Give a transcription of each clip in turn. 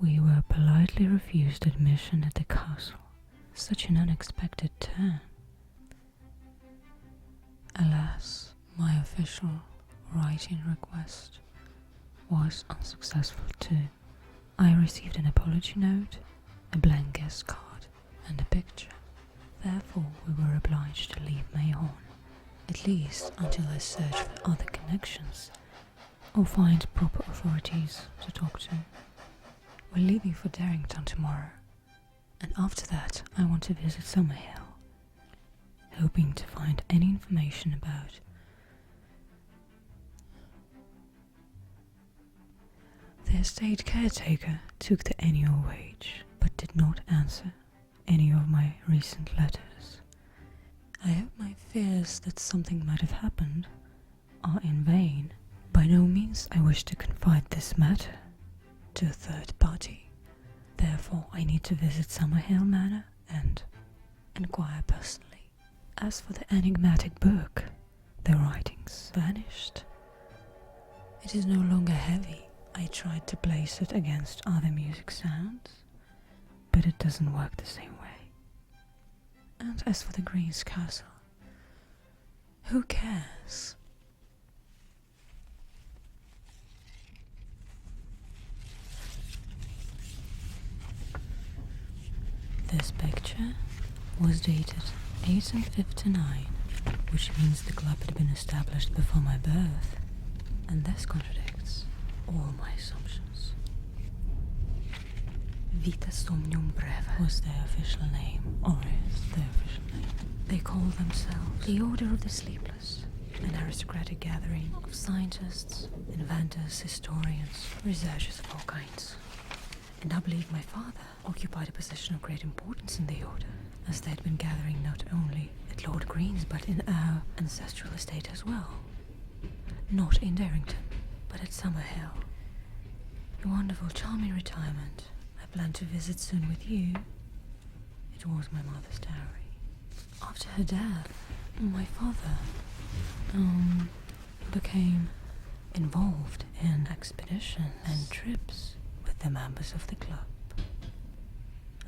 We were politely refused admission at the castle. Such an unexpected turn. Alas, my official writing request was unsuccessful too. I received an apology note, a blank guest card, and a picture. Therefore, we were obliged to leave Mayhorn, at least until I search for other connections or find proper authorities to talk to. We're leaving for Darrington tomorrow, and after that I want to visit Summerhill, hoping to find any information about the estate caretaker. Took the annual wage, but did not answer any of my recent letters. I hope my fears that something might have happened are in vain. By no means I wish to confide this matter to a third party. Therefore, I need to visit Summerhill Manor and inquire personally. As for the enigmatic book, the writings vanished. It is no longer heavy. I tried to place it against other music sounds, but it doesn't work the same way. And as for the Green's Castle, who cares? This picture was dated 1859, which means the club had been established before my birth, and this contradicts all my assumptions. Vita Somnium Breve was their official name, or is their official name. They call themselves the Order of the Sleepless, an aristocratic gathering of scientists, inventors, historians, researchers of all kinds. And I believe my father occupied a position of great importance in the order, as they had been gathering not only at Lord Green's but in our ancestral estate as well. Not in Darrington, but at Summerhill. A wonderful, charming retirement I plan to visit soon with you. It was my mother's dowry. After her death, my father became involved in expeditions and trips with the members of the club.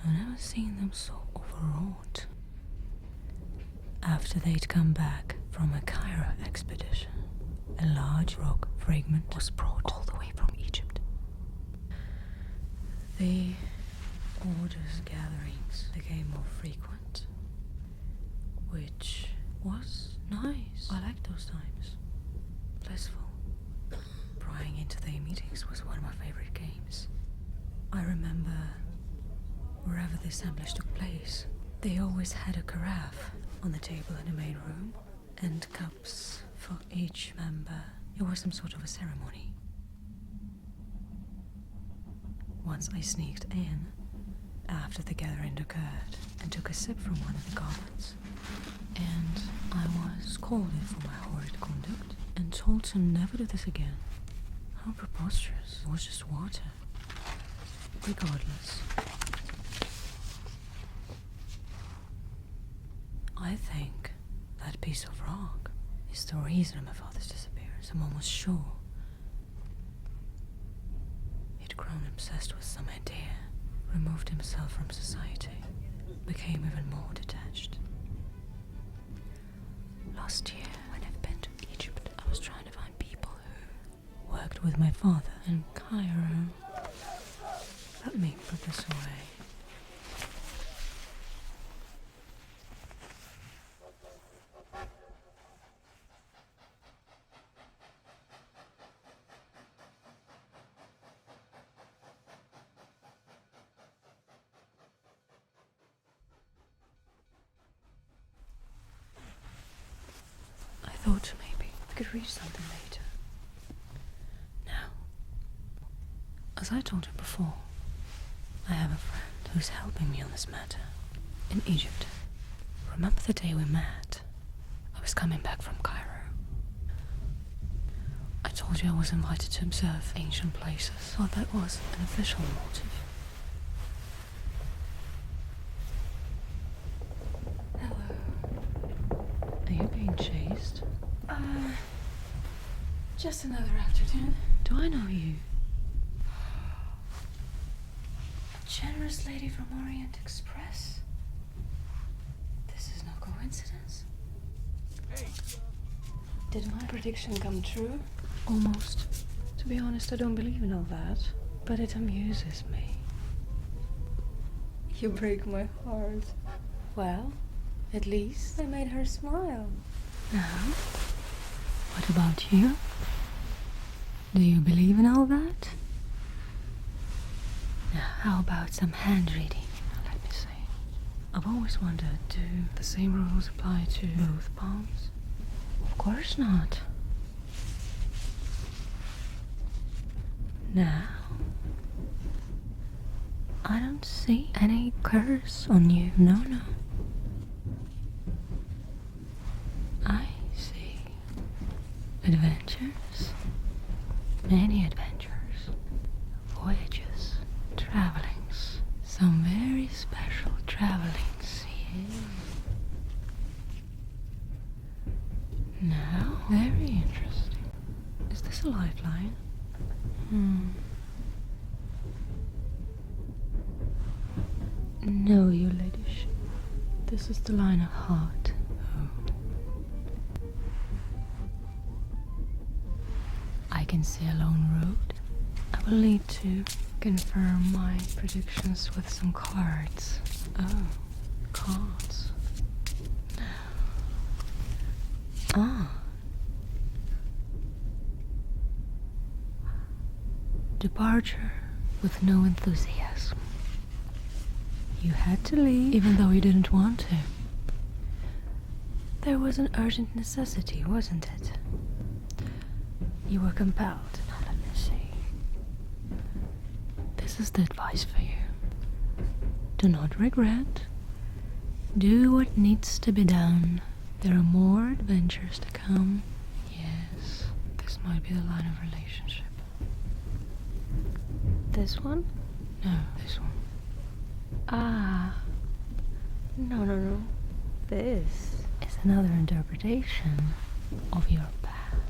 I've never seen them so overwrought. After they'd come back from a Cairo expedition, a large rock fragment was brought all the way from Egypt. The order's gatherings became more frequent, which was nice. I liked those times. Blissful. Prying into their meetings was one of my favorite games. I remember wherever the assemblage took place, they always had a carafe on the table in the main room, and cups for each member. It was some sort of a ceremony. Once I sneaked in after the gathering occurred and took a sip from one of the goblets, and I was scolded for my horrid conduct and told to never do this again. How preposterous. It was just water. Regardless, I think that piece of rock is the reason of my father's disappearance. I'm almost sure. He'd grown obsessed with some idea, removed himself from society, became even more detached. Last year, when I've been to Egypt, I was trying to find people who worked with my father in Cairo. Let me put this away. I thought maybe we could reach something later. Now, as I told you before, I have a friend who's helping me on this matter in Egypt. Remember the day we met? I was coming back from Cairo. I told you I was invited to observe ancient places. Well, that was an official motive. Hello. Are you being chased? Just another afternoon. Do I know you? First Lady from Orient Express? This is no coincidence. Hey. Did my prediction come true? Almost. To be honest, I don't believe in all that, but it amuses me. You break my heart. Well, at least I made her smile. Now, what about you? Do you believe in all that? Now, how about some hand reading? Let me see. I've always wondered, do the same rules apply to both palms? Of course not. Now, I don't see any curse on you. No. I see adventures. Many adventures. Voyages. Travelings. Some very special travelings. Yeah. Now, very interesting. Is this a lifeline? No, your ladyship. This is the line of heart. Oh. I can see a lone road. I will need to confirm my predictions with some cards. Oh, cards. Ah. Departure with no enthusiasm. You had to leave even though you didn't want to. There was an urgent necessity, wasn't it? You were compelled. Now let me see. This is the advice for you. Do not regret. Do what needs to be done. There are more adventures to come. Yes, this might be the line of relationship. This one? No, this one. Ah. No. This is another interpretation of your path.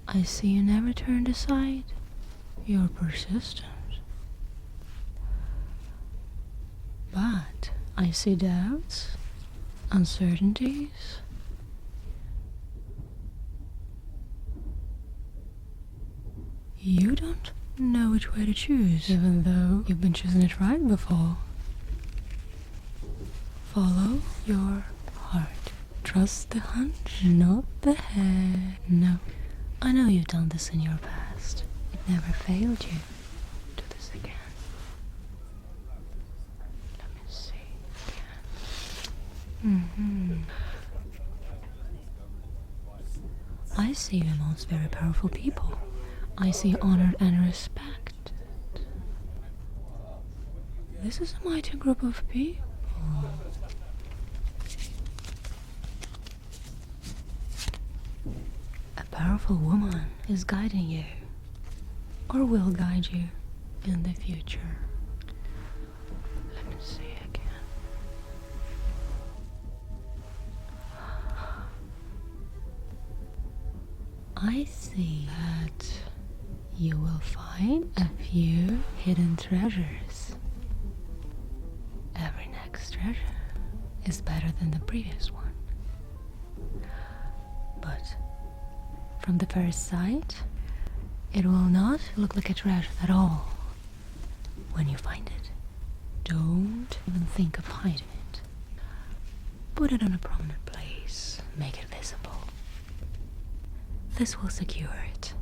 I see you never turned aside. You're persistent. But I see doubts, uncertainties. You don't know which way to choose, even though you've been choosing it right before. Follow your heart. Trust the hunch, not the head. No, I know you've done this in your past. It never failed you. Do this again. Let me see again. I see you amongst very powerful people. I see honored and respected. This is a mighty group of people. A powerful woman is guiding you, or will guide you in the future. Let me see again. I see that you will find a few hidden treasures. Every next treasure is better than the previous one. But from the first sight, it will not look like a treasure at all. When you find it, don't even think of hiding it. Put it in a prominent place. Make it visible. This will secure it.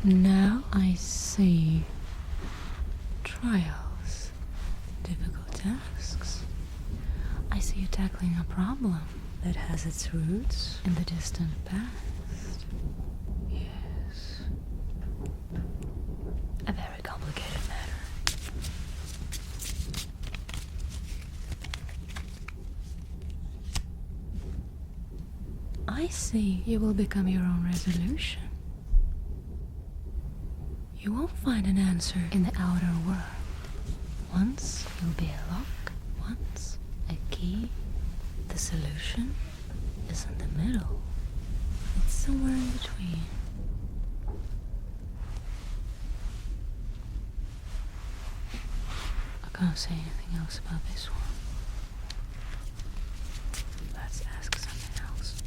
Now I see trials, difficult tasks. I see you tackling a problem that has its roots in the distant past. Yes. A very complicated matter. I see you will become your own resolution. You won't find an answer in the outer world. Once you'll be a lock, once a key. The solution is in the middle. It's somewhere in between. I can't say anything else about this one. Let's ask something else.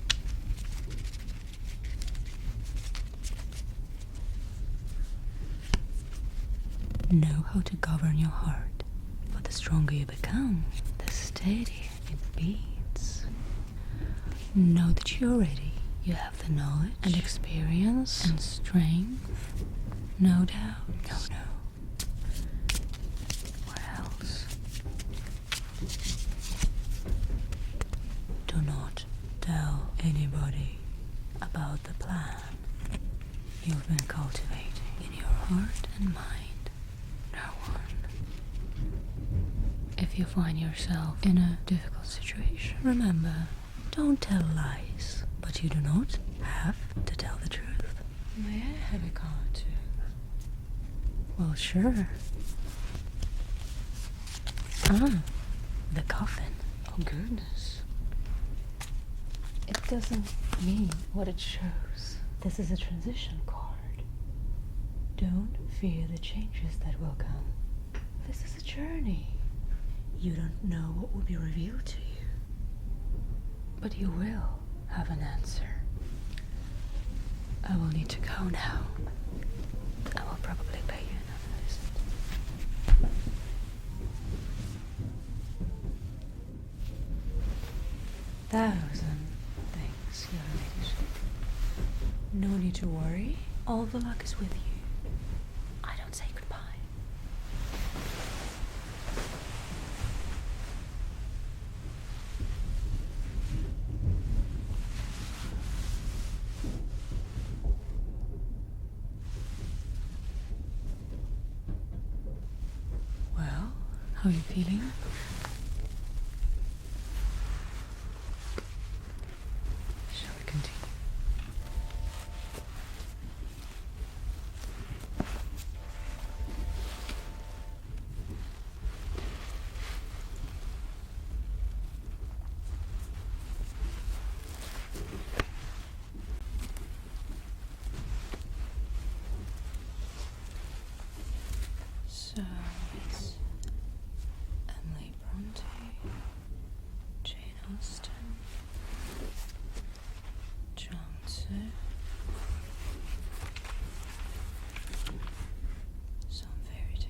Know how to govern your heart, but the stronger you become, the steadier it beats. Know that you're ready. You have the knowledge and experience and strength. No doubt. No. What else? Do not tell anybody about the plan you've been cultivating in your heart and mind. No one. If you find yourself in a difficult situation, remember, don't tell lies, but you do not have to tell the truth. May I have a card too? Well, sure. The coffin. Oh, goodness. It doesn't mean what it shows. This is a transition card. Don't fear the changes that will come. This is a journey. You don't know what will be revealed to you, but you will have an answer. I will need to go now. I will probably pay you another visit. 1,000 thanks, your ladyship. No need to worry. All the luck is with you. I don't say goodbye. Well, how are you feeling? Shall we continue? So it's Emily Bronte, Jane Austen, Zhuangzi, some fairy tales.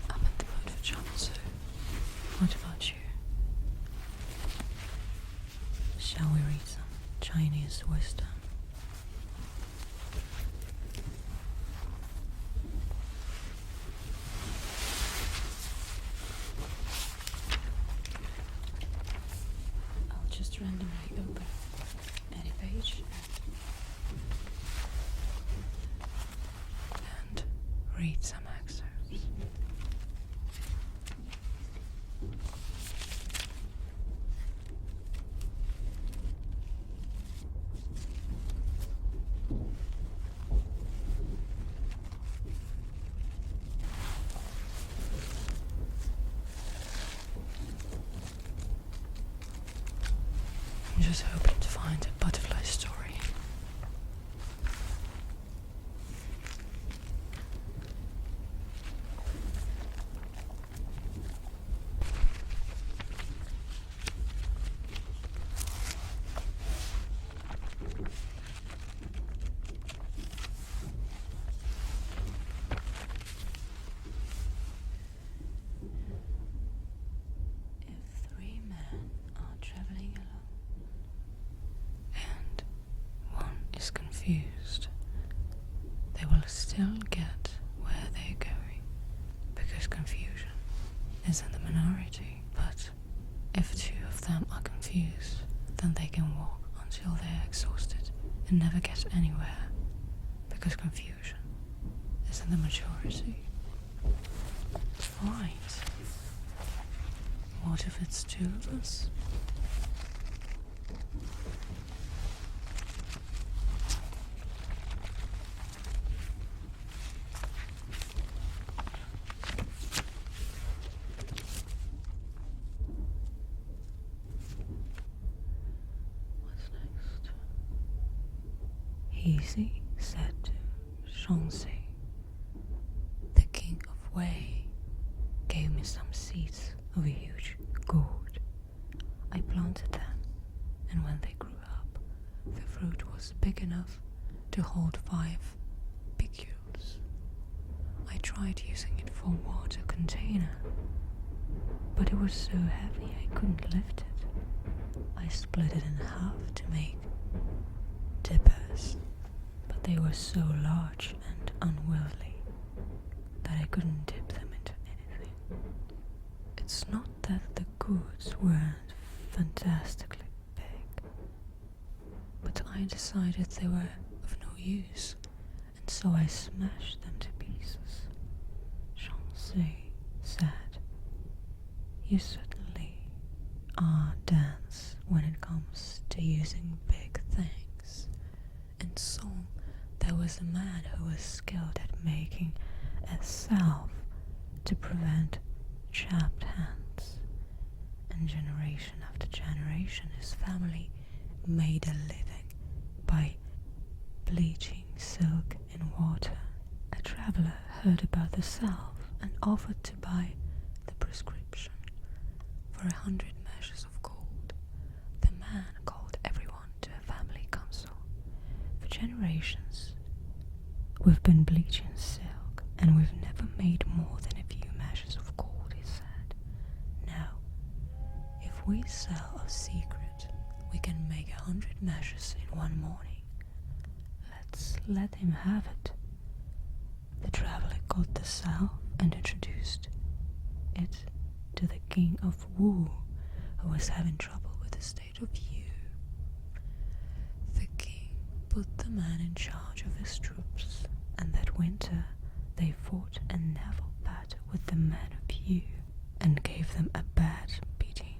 I'm in the mood for Zhuangzi. What about you? Shall we read some Chinese wisdom? I'll just randomly open any page and read some excerpts. I'm just hoping to find a butterfly story. If 3 men are traveling alone and one is confused, they will still get where they're going because confusion is in the minority. But if 2 of them are confused, then they can walk until they're exhausted and never get anywhere because confusion is in the majority. Right. What if it's two of us? What's next? Easy, said to Shansei. The king of Wei gave me some seeds of a huge gourd. I planted them, and when they grew up, the fruit was big enough to hold 5 piculs. I tried using it for a water container, but it was so heavy I couldn't lift it. I split it in half to make dippers, but they were so large and unwieldy that I couldn't dip them into anything. It's not that the gourds weren't fantastically big, but I decided they were of no use, and so I smashed them to pieces. Shansei said, "You certainly are dense when it comes to using big things." In Song, there was a man who was skilled at making a salve to prevent chapped hands, and generation after generation his family made a living by bleaching silk in water. A traveler heard about the salve and offered to buy the prescription for 100 measures of gold. The man called everyone to a family council. For generations, we've been bleaching silk, and we've never made more than a few measures of gold, he said. Now, if we sell our secret, we can make 100 measures in one morning. Let's let him have it. The traveler got the salve and introduced it to the king of Wu, who was having trouble with the state of Yu. The king put the man in charge of his troops, and that winter they fought a naval battle with the men of Yu and gave them a bad beating.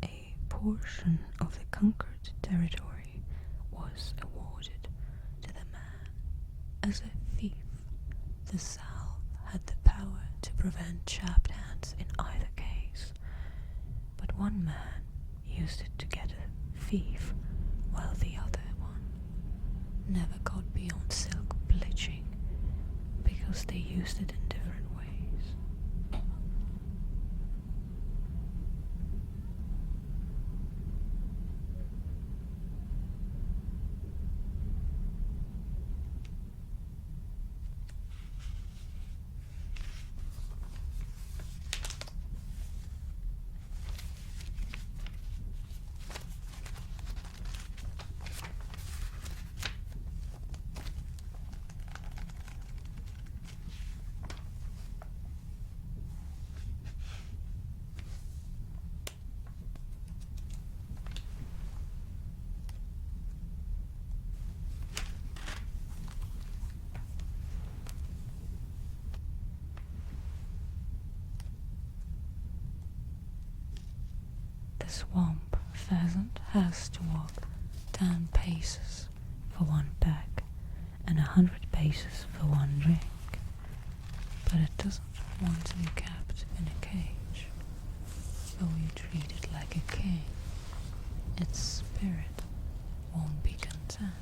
A portion of the conquered territory was awarded to the man. As a thief, the salve had the power to prevent chapped hands in either case, but one man used it to get a thief, while the other one never got beyond silk bleaching because they used it in different ways. The swamp pheasant has to walk 10 paces for one peck and 100 paces for one drink, but it doesn't want to be kept in a cage. Though you treat it like a king, its spirit won't be content.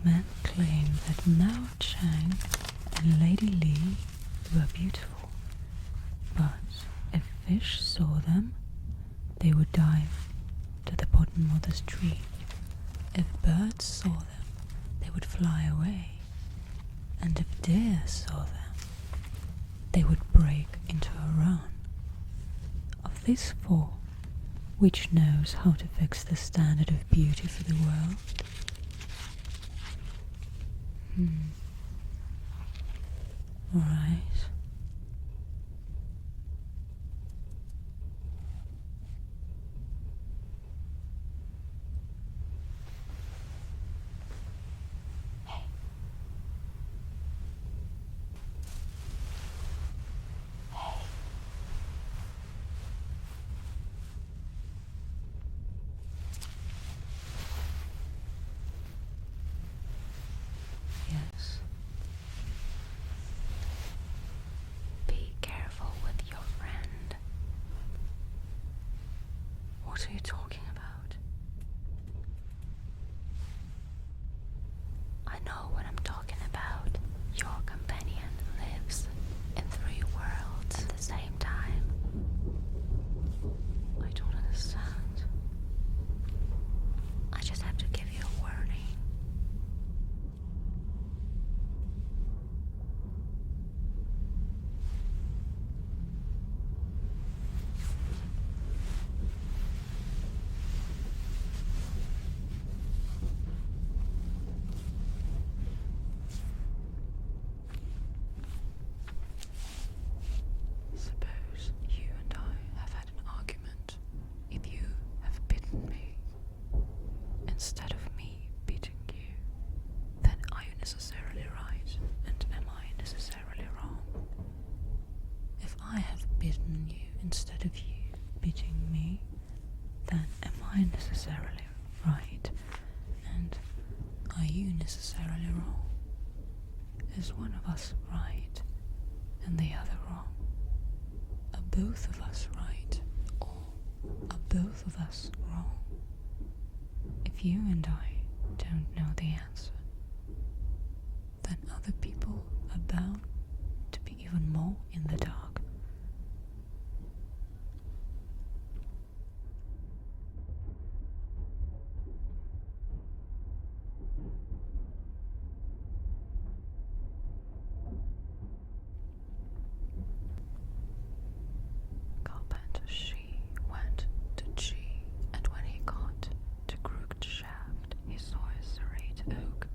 Men claim that Mao Chang and Lady Li were beautiful, but if fish saw them, they would dive to the bottom of the stream. If birds saw them, they would fly away, and if deer saw them, they would break into a run. Of these 4, which knows how to fix the standard of beauty for the world? Right. Yes. Be careful with your friend. What are you talking about? I know what I'm talking about. Your companion lives in 3 worlds at the same time. I don't understand. I just have to give you a warning. Suppose you and I have had an argument. If you have bitten me instead of me beating you, then are you necessarily right, and am I necessarily wrong? If I have bitten you instead of you beating me, then am I necessarily right, and are you necessarily wrong? Is one of us right and the other wrong? Are both of us right, or are both of us wrong? If you and I don't know the answer, then other people are bound to be even more in the dark. Carpenter She went to G, and when he got to Crooked Shaft, he saw a serrate oak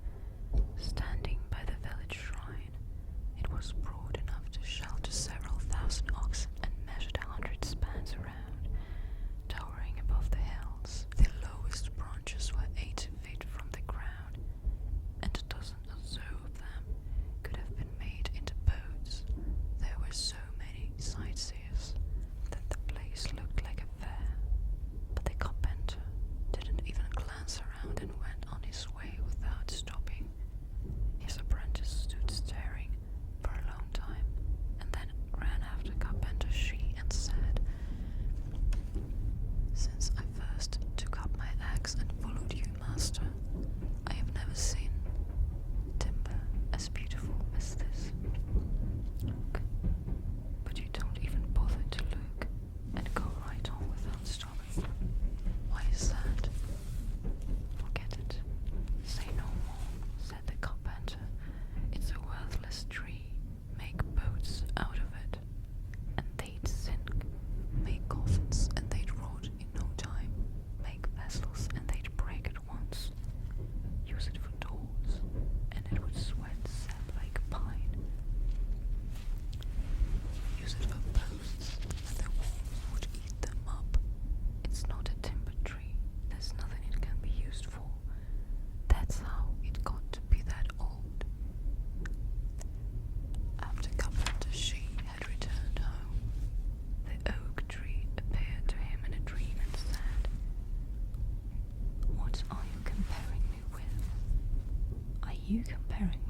standing by the village shrine. It was broad enough to shelter several thousand oxen and measured 100 spans around. Towering above the hills, the lowest branches were 8 feet from the ground, and a dozen or so of them could have been made into boats. There were so many sightseers that the place looked like a fair, but the carpenter didn't even glance around and went on his way without stopping. His apprentice stood staring for a long time, and then ran after Carpenter She and said, "Since I first took up my axe and followed you, master, I have never seen timber as beautiful as this. Look, but you don't even bother to look, and go right on without stopping. Why is that? Forget it. Say no more," said the carpenter. "It's a worthless tree. Make boats out of it, and they'd sink. Make coffins, and they'd rot in no time. Make vessels, and they'd break at once. Use it for doors, and it would sweat sap like pine. Use it for posts, and the wolves would eat them up. It's not a timber tree. There's nothing it can be used for. That's how it got to be that old." After Carpenter She had returned home, the oak tree appeared to him in a dream and said, "What are you comparing me with? Are you comparing